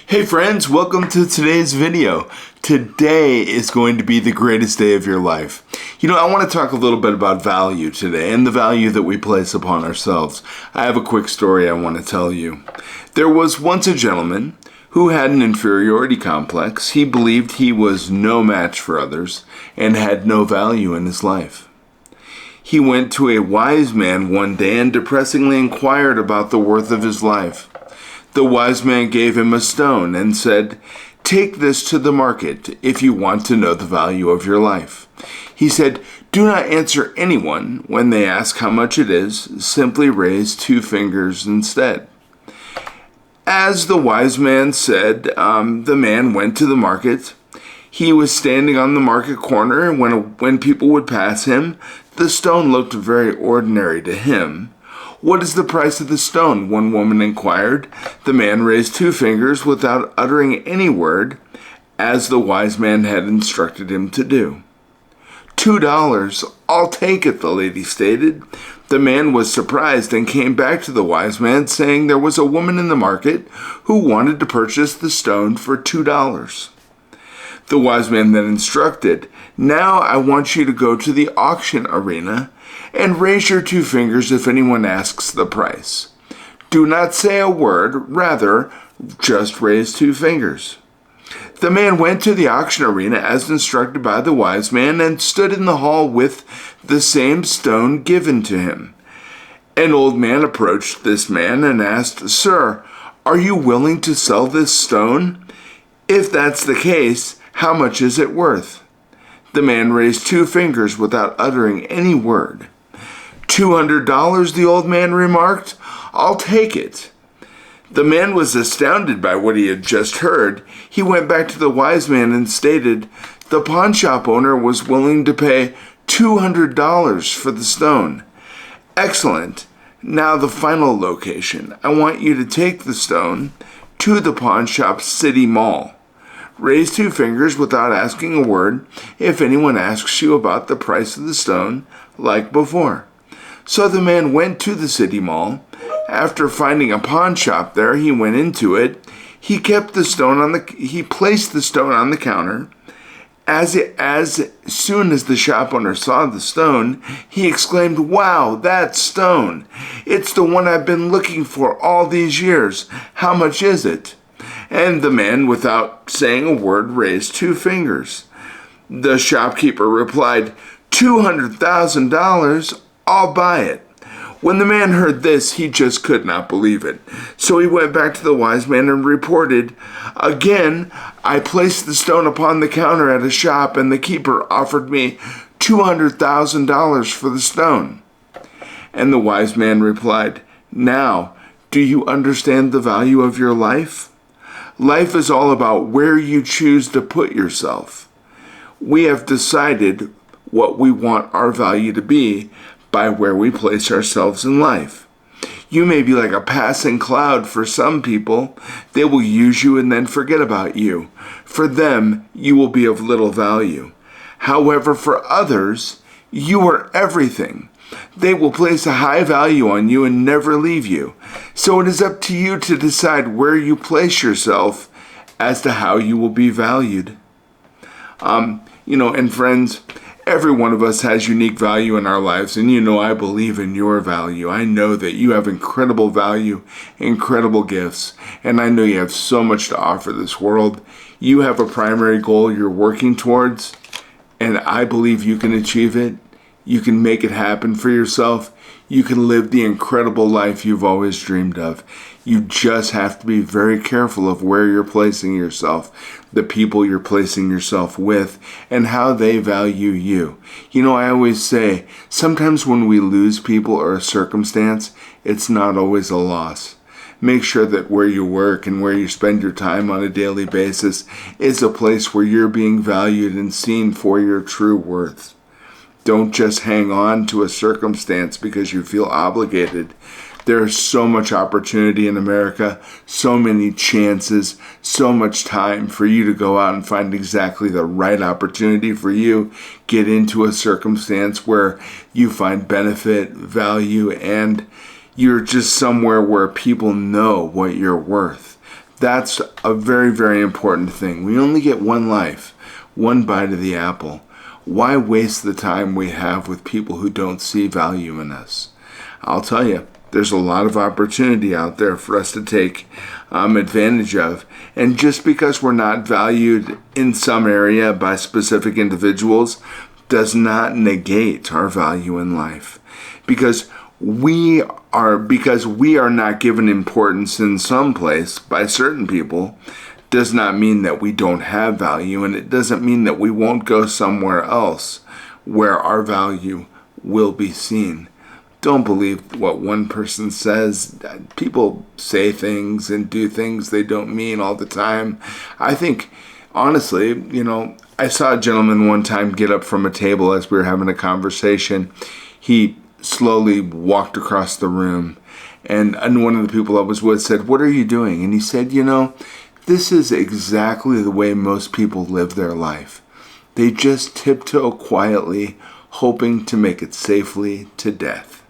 Hey friends, welcome to today's video. Today is going to be the greatest day of your life. I want to talk a little bit about value today and the value that we place upon ourselves. I have a quick story I want to tell you. There was once a gentleman who had an inferiority complex. He believed he was no match for others and had no value in his life. He went to a wise man one day and depressingly inquired about the worth of his life. The wise man gave him a stone and said, "Take this to the market if you want to know the value of your life." He said, "Do not answer anyone when they ask how much it is. Simply raise 2 fingers instead." As the wise man said, the man went to the market. He was standing on the market corner when people would pass him. The stone looked very ordinary to him. "What is the price of the stone?" one woman inquired. The man raised 2 fingers without uttering any word, as the wise man had instructed him to do. $2, I'll take it, the lady stated. The man was surprised and came back to the wise man, saying there was a woman in the market who wanted to purchase the stone for $2. The wise man then instructed, "Now I want you to go to the auction arena and raise your 2 fingers if anyone asks the price. Do not say a word, rather, just raise 2 fingers." The man went to the auction arena as instructed by the wise man and stood in the hall with the same stone given to him. An old man approached this man and asked, "Sir, are you willing to sell this stone? If that's the case, how much is it worth?" The man raised 2 fingers without uttering any word. $200, the old man remarked. "I'll take it." The man was astounded by what he had just heard. He went back to the wise man and stated, the pawn shop owner was willing to pay $200 for the stone. "Excellent. Now the final location. I want you to take the stone to the pawn shop city mall. Raise 2 fingers without asking a word if anyone asks you about the price of the stone, like before." So the man went to the city mall. After finding a pawn shop there, he went into it. He placed the stone on the counter. As soon as the shop owner saw the stone, he exclaimed, "Wow, that stone! It's the one I've been looking for all these years. How much is it?" And the man, without saying a word, raised 2 fingers. The shopkeeper replied, $200,000. I'll buy it." When the man heard this, he just could not believe it. So he went back to the wise man and reported, "Again, I placed the stone upon the counter at a shop, and the keeper offered me $200,000 for the stone." And the wise man replied, "Now, do you understand the value of your life? Life is all about where you choose to put yourself. We have decided what we want our value to be by where we place ourselves in life. You may be like a passing cloud for some people. They will use you and then forget about you. For them, you will be of little value. However, for others, you are everything. They will place a high value on you and never leave you. So it is up to you to decide where you place yourself as to how you will be valued." And friends, every one of us has unique value in our lives, and I believe in your value. I know that you have incredible value, incredible gifts, and I know you have so much to offer this world. You have a primary goal you're working towards, and I believe you can achieve it. You can make it happen for yourself. You can live the incredible life you've always dreamed of. You just have to be very careful of where you're placing yourself, the people you're placing yourself with, and how they value you. I always say, sometimes when we lose people or a circumstance, it's not always a loss. Make sure that where you work and where you spend your time on a daily basis is a place where you're being valued and seen for your true worth. Don't just hang on to a circumstance because you feel obligated. There is so much opportunity in America, so many chances, so much time for you to go out and find exactly the right opportunity for you. Get into a circumstance where you find benefit, value, and you're just somewhere where people know what you're worth. That's a very, very important thing. We only get one life, one bite of the apple. Why waste the time we have with people who don't see value in us? I'll tell you, there's a lot of opportunity out there for us to take advantage of. And just because we're not valued in some area by specific individuals does not negate our value in life. Because we are not given importance in some place by certain people does not mean that we don't have value, and it doesn't mean that we won't go somewhere else where our value will be seen. Don't believe what one person says. People say things and do things they don't mean all the time. I think, honestly, I saw a gentleman one time get up from a table as we were having a conversation. He slowly walked across the room, and one of the people I was with said, "What are you doing?" And he said, this is exactly the way most people live their life. They just tiptoe quietly, hoping to make it safely to death.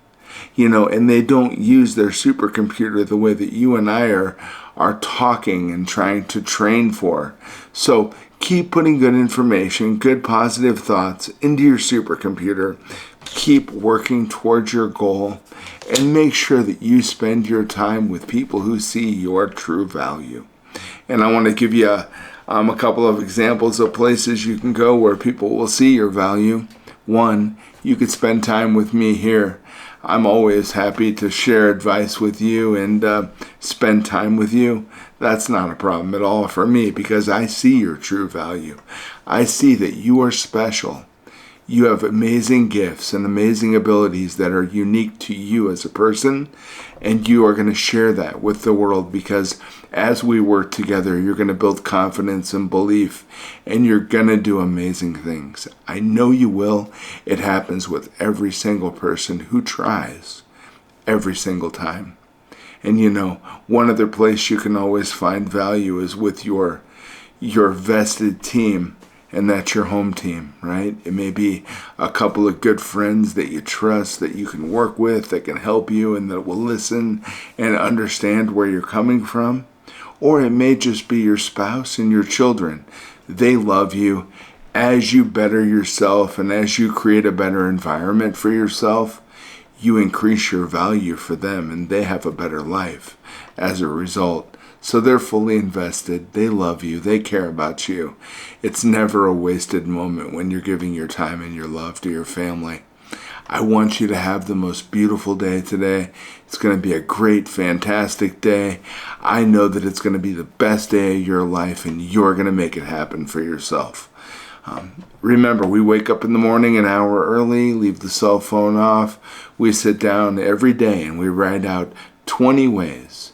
And they don't use their supercomputer the way that you and I are talking and trying to train for. So keep putting good information, good positive thoughts into your supercomputer. Keep working towards your goal, and make sure that you spend your time with people who see your true value. And I want to give you a couple of examples of places you can go where people will see your value. One, you could spend time with me here. I'm always happy to share advice with you and spend time with you. That's not a problem at all for me, because I see your true value. I see that you are special. You have amazing gifts and amazing abilities that are unique to you as a person, and you are going to share that with the world, because as we work together, you're going to build confidence and belief, and you're going to do amazing things. I know you will. It happens with every single person who tries every single time. And one other place you can always find value is with your vested team. And that's your home team, right? It may be a couple of good friends that you trust, that you can work with, that can help you and that will listen and understand where you're coming from. Or it may just be your spouse and your children. They love you. As you better yourself and as you create a better environment for yourself, you increase your value for them, and they have a better life as a result. So they're fully invested. They love you. They care about you. It's never a wasted moment when you're giving your time and your love to your family. I want you to have the most beautiful day today. It's going to be a great, fantastic day. I know that it's going to be the best day of your life, and you're going to make it happen for yourself. Remember, we wake up in the morning an hour early, leave the cell phone off. We sit down every day and we write out 20 ways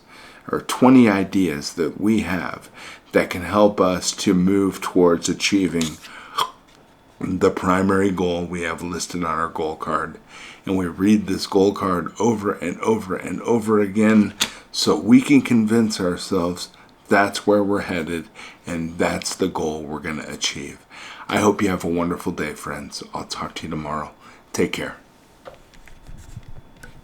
or 20 ideas that we have that can help us to move towards achieving the primary goal we have listed on our goal card. And we read this goal card over and over and over again so we can convince ourselves that's where we're headed and that's the goal we're going to achieve. I hope you have a wonderful day, friends. I'll talk to you tomorrow. Take care.